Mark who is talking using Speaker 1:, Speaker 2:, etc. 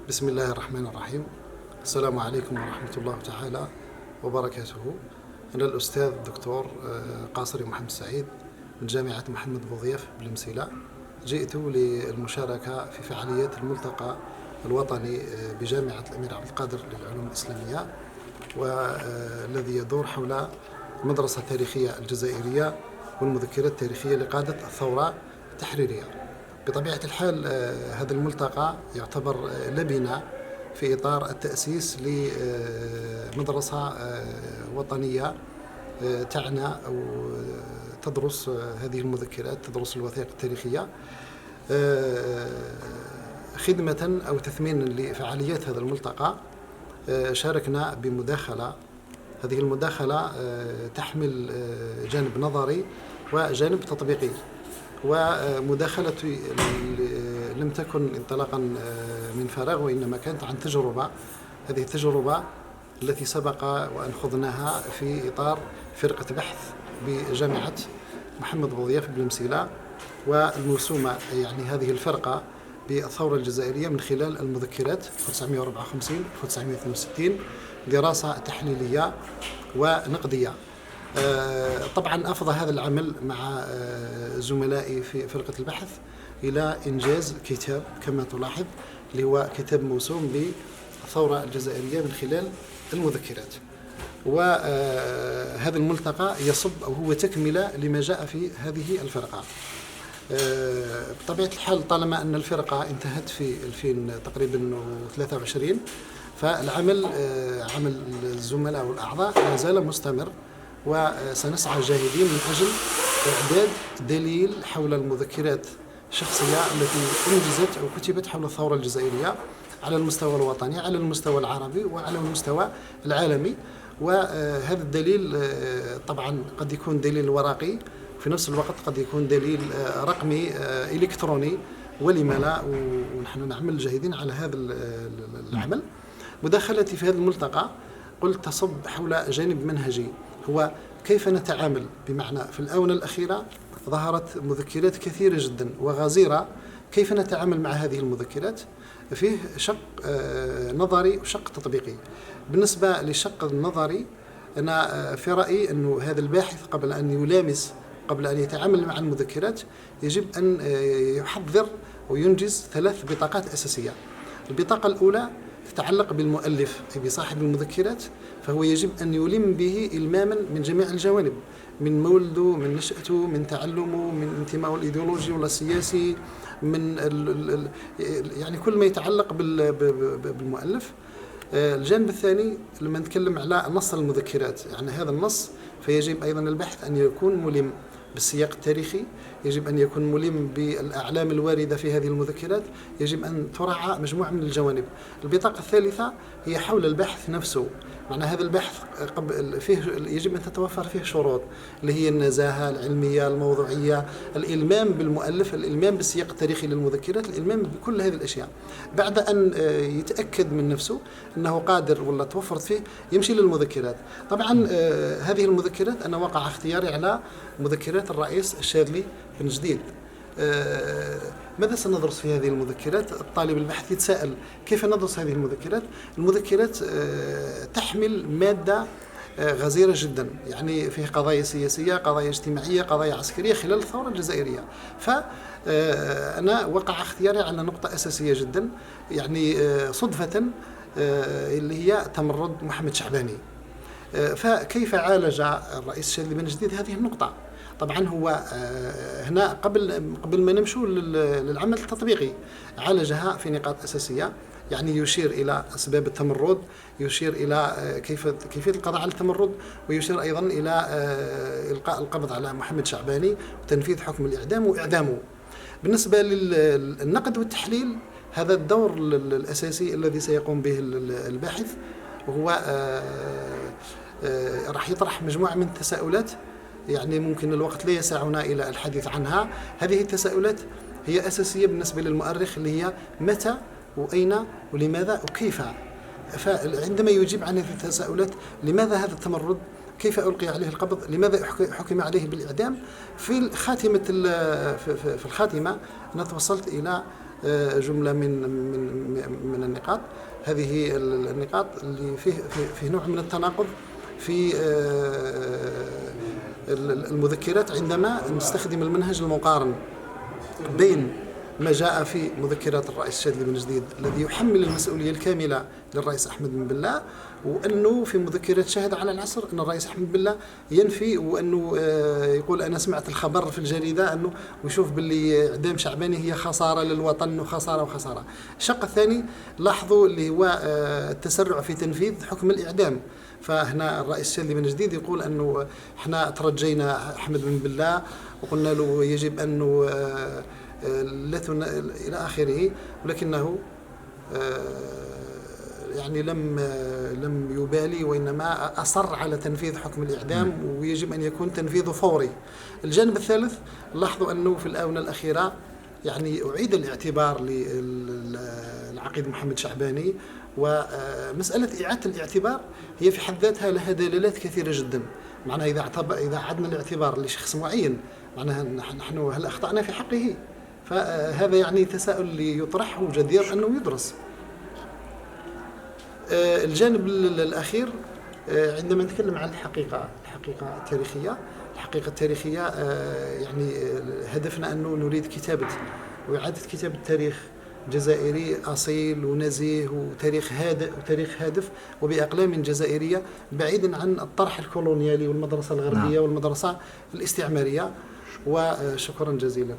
Speaker 1: بسم الله الرحمن الرحيم. السلام عليكم ورحمة الله تعالى وبركاته. أنا الأستاذ الدكتور قاصري محمد سعيد من جامعة محمد بوضيف بالمسيلة. جئت للمشاركة في فعاليات الملتقى الوطني بجامعة الأمير عبد القادر للعلوم الإسلامية، والذي يدور حول المدرسة التاريخية الجزائرية والمذكرات التاريخية لقادة الثورة التحريرية. بطبيعة الحال هذا الملتقى يعتبر لبنة في إطار التأسيس لمدرسة وطنية تعنى أو تدرس هذه المذكرات، تدرس الوثائق التاريخية خدمة أو تثمينا لفعاليات هذا الملتقى. شاركنا بمداخلة، هذه المداخلة تحمل جانب نظري وجانب تطبيقي، ومداخلتي لم تكن انطلاقا من فراغ، وإنما كانت عن تجربة. هذه التجربة التي سبق وأن خضناها في إطار فرقة بحث بجامعة محمد بوضيف بالمسيلة، والموسومة يعني هذه الفرقة بالثورة الجزائرية من خلال المذكرات 1954 1962، دراسة تحليلية ونقدية. طبعا أفضى هذا العمل مع زملائي في فرقة البحث إلى إنجاز كتاب كما تلاحظ، اللي هو كتاب موسوم بالثورة الجزائرية من خلال المذكرات. وهذا الملتقى يصب أو هو تكملة لما جاء في هذه الفرقة. بطبيعة الحال طالما أن الفرقة انتهت في 2000 تقريبا 23، فالعمل عمل الزملاء والأعضاء ما زال مستمر، وسنسعى جاهدين من أجل إعداد دليل حول المذكرات الشخصية التي أنجزت أو كتبت حول الثورة الجزائرية على المستوى الوطني، على المستوى العربي، وعلى المستوى العالمي. وهذا الدليل طبعا قد يكون دليل ورقي، في نفس الوقت قد يكون دليل رقمي إلكتروني، ولما لا، ونحن نعمل جاهدين على هذا العمل. مداخلتي في هذا الملتقى قلت تصب حول جانب منهجي، هو كيف نتعامل، بمعنى في الآونة الأخيرة ظهرت مذكرات كثيرة جدا وغزيرة، كيف نتعامل مع هذه المذكرات؟ فيه شق نظري وشق تطبيقي. بالنسبة للشق النظري، أنا في رأيي أنه هذا الباحث قبل أن يلامس، قبل أن يتعامل مع المذكرات، يجب أن يحضر وينجز 3 بطاقات أساسية. البطاقة الأولى تتعلق بالمؤلف أي بصاحب المذكرات، فهو يجب أن يلم به إلماما من جميع الجوانب، من مولده، من نشأته، من تعلمه، من انتمائه الإيديولوجي ولا السياسي، من يعني كل ما يتعلق بالمؤلف. الجانب الثاني لما نتكلم على نص المذكرات، يعني هذا النص، فيجب أيضا البحث أن يكون ملم بالسياق التاريخي، يجب أن يكون ملم بالأعلام الواردة في هذه المذكرات، يجب أن تراعى مجموعة من الجوانب. البطاقة الثالثة هي حول البحث نفسه، معنى هذا البحث فيه يجب أن تتوفر فيه شروط، اللي هي النزاهة العلمية، الموضوعية، الإلمام بالمؤلف، الإلمام بالسياق التاريخي للمذكرات، الإلمام بكل هذه الأشياء. بعد أن يتأكد من نفسه أنه قادر ولا توفرت فيه، يمشي للمذكرات. طبعا هذه المذكرات أنا وقع اختياري على مذكرات الرئيس الشاذلي بن جديد. ماذا سندرس في هذه المذكرات؟ الطالب البحث يتساءل كيف ندرس هذه المذكرات؟ المذكرات تحمل مادة غزيرة جدا، يعني فيه قضايا سياسية، قضايا اجتماعية، قضايا عسكرية خلال الثورة الجزائرية. فأنا وقع اختياري على نقطة أساسية جدا، يعني صدفة، اللي هي تمرد محمد شعباني. فكيف عالج الرئيس الشاذلي بن جديد هذه النقطة؟ طبعا هو هنا قبل ما نمشوا للعمل التطبيقي عالجها في نقاط أساسية، يعني يشير إلى أسباب التمرد، يشير إلى كيفية القضاء على التمرد، ويشير أيضا إلى إلقاء القبض على محمد شعباني وتنفيذ حكم الإعدام وإعدامه. بالنسبة للنقد والتحليل، هذا الدور الأساسي الذي سيقوم به الباحث، وهو راح يطرح مجموعة من التساؤلات، يعني ممكن الوقت لا يسعنا إلى الحديث عنها. هذه التساؤلات هي أساسية بالنسبة للمؤرخ، اللي هي متى وأين ولماذا وكيف. فعندما يجيب عن هذه التساؤلات، لماذا هذا التمرد؟ كيف ألقي عليه القبض؟ لماذا حكم عليه بالإعدام؟ في الخاتمة أنا توصلت إلى جملة من النقاط. هذه النقاط اللي فيه نوع من التناقض في المذكرات عندما نستخدم المنهج المقارن بين ما جاء في مذكرات الرئيس الشاذلي بن جديد الذي يحمل المسؤولية الكاملة للرئيس أحمد بن بلة، وأنه في مذكرة شاهد على العصر أن الرئيس أحمد بن بلة ينفي، وأنه يقول أنا سمعت الخبر في الجريدة أنه ويشوف باللي إعدام شعباني هي خسارة للوطن وخسارة. الشق الثاني لاحظوا اللي هو التسرع في تنفيذ حكم الإعدام. فهنا الرئيس الشاذلي بن جديد يقول أنه احنا ترجينا أحمد بن بلة وقلنا له يجب أنه إلى آخره، ولكنه يعني لم يبالي، وإنما أصر على تنفيذ حكم الإعدام، ويجب أن يكون تنفيذه فوري. الجانب الثالث لاحظوا أنه في الآونة الأخيرة يعني أعيد الاعتبار للعقيد محمد شعباني، ومسألة إعادة الاعتبار هي في حد ذاتها لها دلالات كثيرة جدا. معناها إذا عدنا الاعتبار لشخص معين، معناها نحن هل أخطأنا في حقه؟ فهذا يعني تساؤل يطرح وجدير أنه يدرس. الجانب الأخير عندما نتكلم عن الحقيقة التاريخية يعني هدفنا أنه نريد كتابة وإعادة كتابة تاريخ جزائري أصيل ونزيه وتاريخ هادف وبأقلام جزائرية، بعيدا عن الطرح الكولونيالي والمدرسة الغربية والمدرسة الاستعمارية. وشكرا جزيلا.